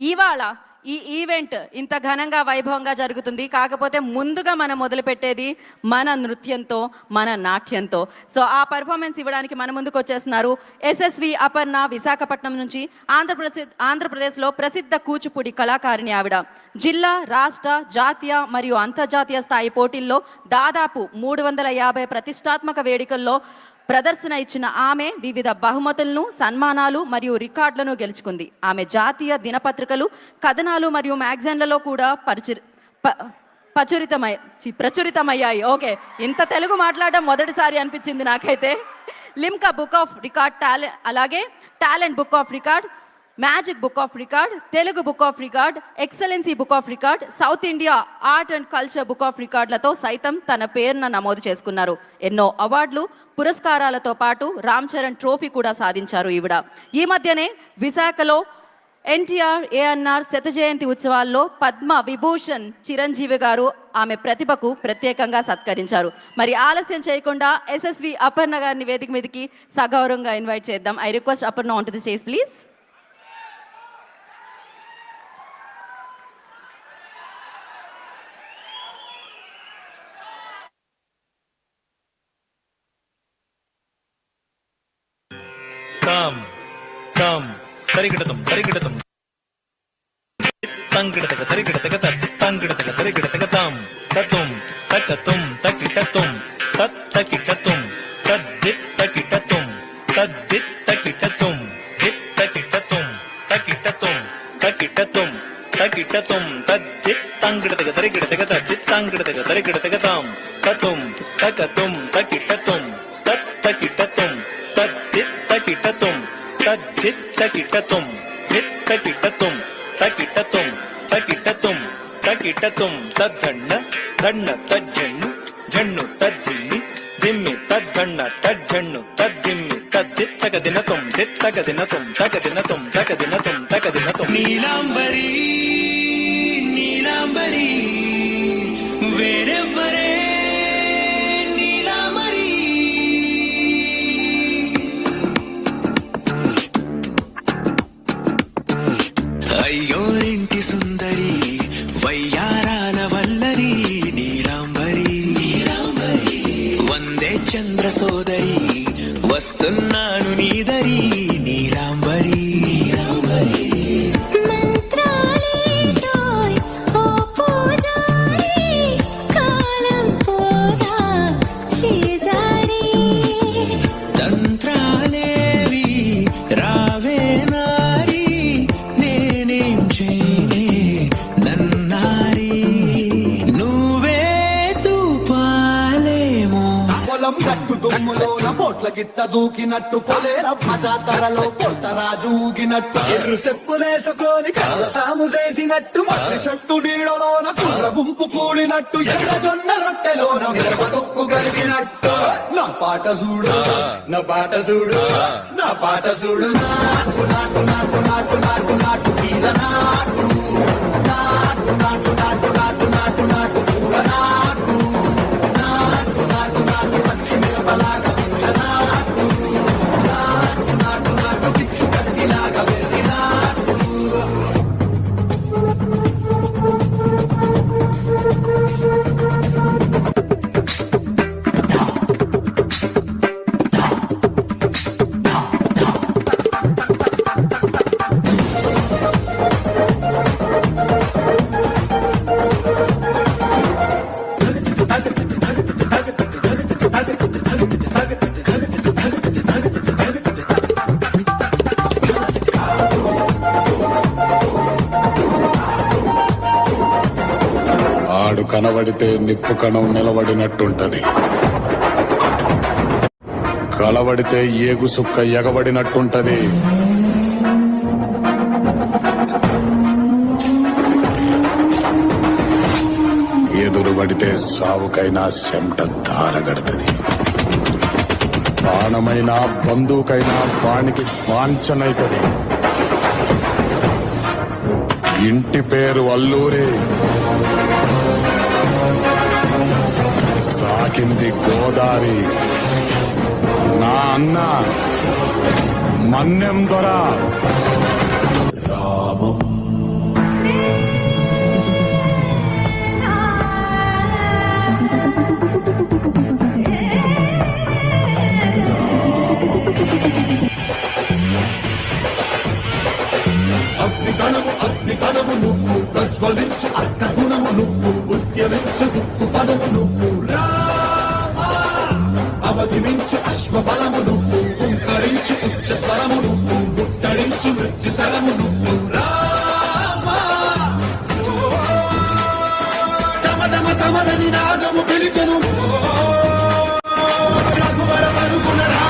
ఇవాళ ఈ ఈవెంట్ ఇంత ఘనంగా వైభవంగా జరుగుతుంది. కాకపోతే ముందుగా మనం మొదలుపెట్టేది మన నృత్యంతో, మన నాట్యంతో. సో ఆ పర్ఫార్మెన్స్ ఇవ్వడానికి మన ముందుకు వచ్చేస్తున్నారు ఎస్ఎస్వి అపర్ణ, విశాఖపట్నం నుంచి. ఆంధ్రప్రదేశ్లో ప్రసిద్ధ కూచిపూడి కళాకారిణి ఆవిడ. జిల్లా, రాష్ట్ర, జాతీయ మరియు అంతర్జాతీయ స్థాయి పోటీల్లో దాదాపు 350 ప్రతిష్టాత్మక వేడుకల్లో ప్రదర్శన ఇచ్చిన ఆమె వివిధ బహుమతులను, సన్మానాలు మరియు రికార్డులను గెలుచుకుంది. ఆమె జాతీయ దినపత్రికలు, కథనాలు మరియు మ్యాగజైన్లలో కూడా ప్రచురితమయ్యాయి. ఓకే, ఇంత తెలుగు మాట్లాడడం మొదటిసారి అనిపించింది నాకైతే. లిమ్కా బుక్ ఆఫ్ రికార్డ్, అలాగే talent book of record, magic book of record, Telugu book of record, excellency book of record, South India art and culture book of రికార్డులతో సైతం తన పేరును నమోదు చేసుకున్నారు. ఎన్నో అవార్డులు, పురస్కారాలతో పాటు రామ్ చరణ్ ట్రోఫీ కూడా సాధించారు ఈవిడ. ఈ మధ్యనే విశాఖలో ఎన్టీఆర్ ఏఎన్ఆర్ శత జయంతి ఉత్సవాల్లో పద్మ విభూషణ్ చిరంజీవి గారు ఆమె ప్రతిభకు ప్రత్యేకంగా సత్కరించారు. మరి ఆలస్యం చేయకుండా ఎస్ఎస్వి అపర్ణ గారిని వేదిక మీదకి సగౌరవంగా ఇన్వైట్ చేద్దాం. I request Aparna on to the stage please. తరిగిడతం తంగిడతగ తరిగిడతగ తంగిడతగ తరిగిడతగ తాం తతుం తకతుం తకిటతుం తత్తకిటతుం తద్దిత్తకిటతుం తద్దిత్తకిటతుం దిత్తకిటతుం తకిటతుం తకిటతుం తకిటతుం తద్దిత్తంగిడతగ తరిగిడతగ తద్దిత్తంగిడతగ తరిగిడతగ తాం తతుం తకతుం తకిటతుం తత్తకిటతుం తద్దిత్తకిటతుం తద్దిత్తకిటతుం దిత్తకిటతుం తకిటతుం తకిటతుం తకిటతుం తద్ధన్న ధన్న తజ్జన్ను జన్ను తద్దిమ్మి దిమ్మి తద్ధన్న తజ్జన్ను తద్దిమ్మి తద్దిత్తక దినతుం దిత్తక దినతుం తక దినతుం తక దినతుం తక దినతుం. నీలాంబరి నీలాంబరి వేరెవ్వరే అయ్యోరింటి సుందరి వయ్యారాల వల్లరి నీలాంబరి వందే చంద్ర సోదరి వస్తున్నాను నీదరి నీలాంబరి. పోట్ల గిట్ట దూకినట్టు పొలేల జాతరలో పొట్టరాజు ఊగినట్టు ఎర్రు చెప్పులేసుకొని కళ్ళ సాము చేసినట్టు మర్రి చెట్టు నీడలోన కుళ్ళ గుంపు కూడినట్టు ఎర్ర జొన్న రొట్టెలోన మిరప తొక్కు కలిగినట్టు నా పాట చూడు నా పాట చూడు నా పాట చూడు నాటు నాటు నాటు నాటు నాటు నాటు కీల నాటు నాటు నాటు నాటు నాటు నాటు నాటు పూల నాటు నాటు నాటు నాటు పక్షి మిరపలాగా కనబడితే నిప్పు కణం నిలబడినట్టుంటది, కలబడితే ఏగు సుక్క ఎగబడినట్టుంటది. ఎదురుబడితే సావుకైనా చెమట దారగడుతుంది. బాణమైనా బంధువుకైనా వానికి వాంఛనైతది. ఇంటి పేరు అల్లూరి, సాకింది గోదారి. నా అన్న మన్యం దొర రామం కణము అగ్ని కణము నువ్వు ప్రజ్వలించు అర్ధ గుణము నువ్వు ఉద్యమించు ఉక్కు పదము నువ్వు రామా అవధి మించు అశ్వబలము నువ్వు కుంకరించు ఉచ్చ స్వరము నువ్వు ముట్టడించు మృత్యు శరము నువ్వు రామా టమటమ సమరని నాగము పిలిచెను రఘువర పరుగున రా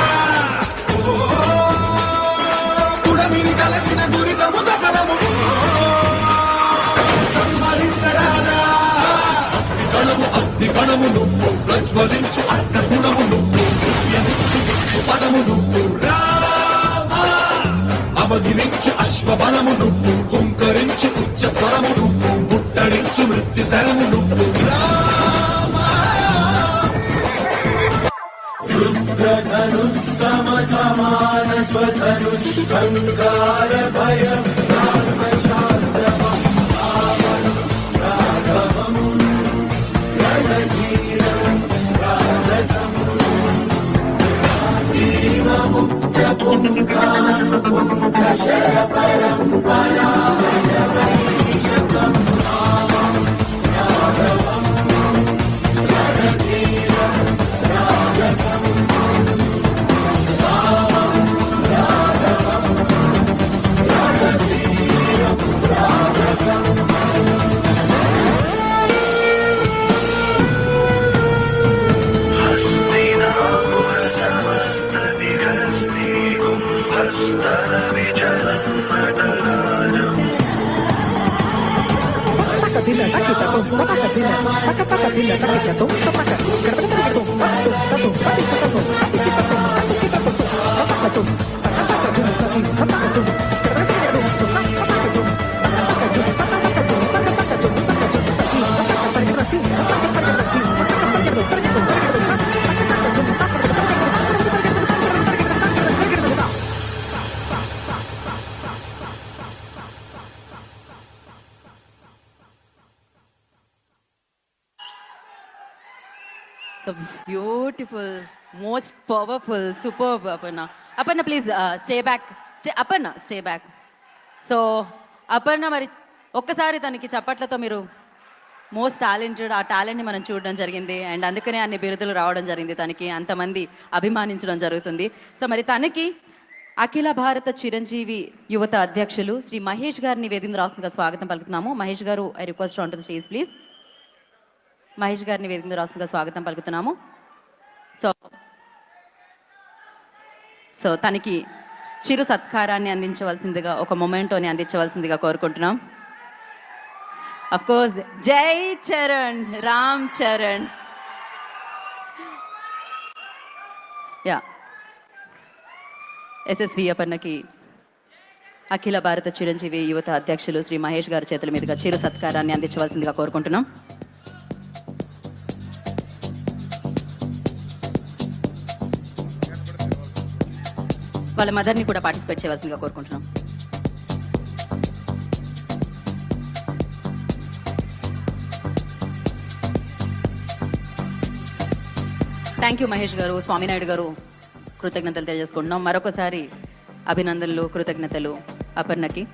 పుడమిని కలచిన దురితము సకలము సంహరించరాదా కణము అగ్ని కణము నువ్వు ప్రజ్వలించు అర్ధ గుణము నువ్వు ఉద్యమించు పదము నువ్వు రామా అవధి మించు అశ్వబలము నువ్వు కుంకరించు ఉచ్చ స్వరము నువ్వు ముట్టడించు మృత్యు శరము నువ్వు రామా రుద్రధనుః సమ సమాన స్వధనుష్కంకార భయం So beautiful, most powerful, superb, Aparna. Aparna, please stay back. Aparna, stay back. So, Aparna, మరి ఒక్కసారి తనకి చప్పట్లతో మీరు మోస్ట్ టాలెంటెడ్ ఆ టాలెంట్ని మనం చూడడం జరిగింది అండ్ అందుకనే అన్ని బిరుదులు రావడం జరిగింది తనకి అంతమంది అభిమానించడం జరుగుతుంది. సో మరి తనకి అఖిల భారత చిరంజీవి యువత అధ్యక్షులు శ్రీ మహేష్ గారిని వేదిక రాష్ట్రంగా స్వాగతం పలుకుతున్నాము. మహేష్ గారు, I request on to the stage please. Mahesh గారిని వేదిక రాష్ట్రంగా స్వాగతం పలుకుతున్నాము. సో తనకి చిరు సత్కారాన్ని అందించవలసిందిగా, ఒక మొమెంటోని అందించవలసిందిగా కోరుకుంటున్నాం. అఫ్ కోర్స్, జై చరణ్, రామ్ చరణ్. యా, ఎస్ఎస్వి అపర్ణకి అఖిల భారత చిరంజీవి యువత అధ్యక్షులు శ్రీ మహేష్ గారి చేతుల మీదుగా చిరు సత్కారాన్ని అందించవలసిందిగా కోరుకుంటున్నాం. వాళ్ళ మదర్ని కూడా పార్టిసిపేట్ చేయవలసిందిగా కోరుకుంటున్నాం. థ్యాంక్ యూ మహేష్ గారు, స్వామినాయుడు గారు, కృతజ్ఞతలు తెలియజేసుకుంటున్నాం. మరొకసారి అభినందనలు, కృతజ్ఞతలు అపర్ణకి.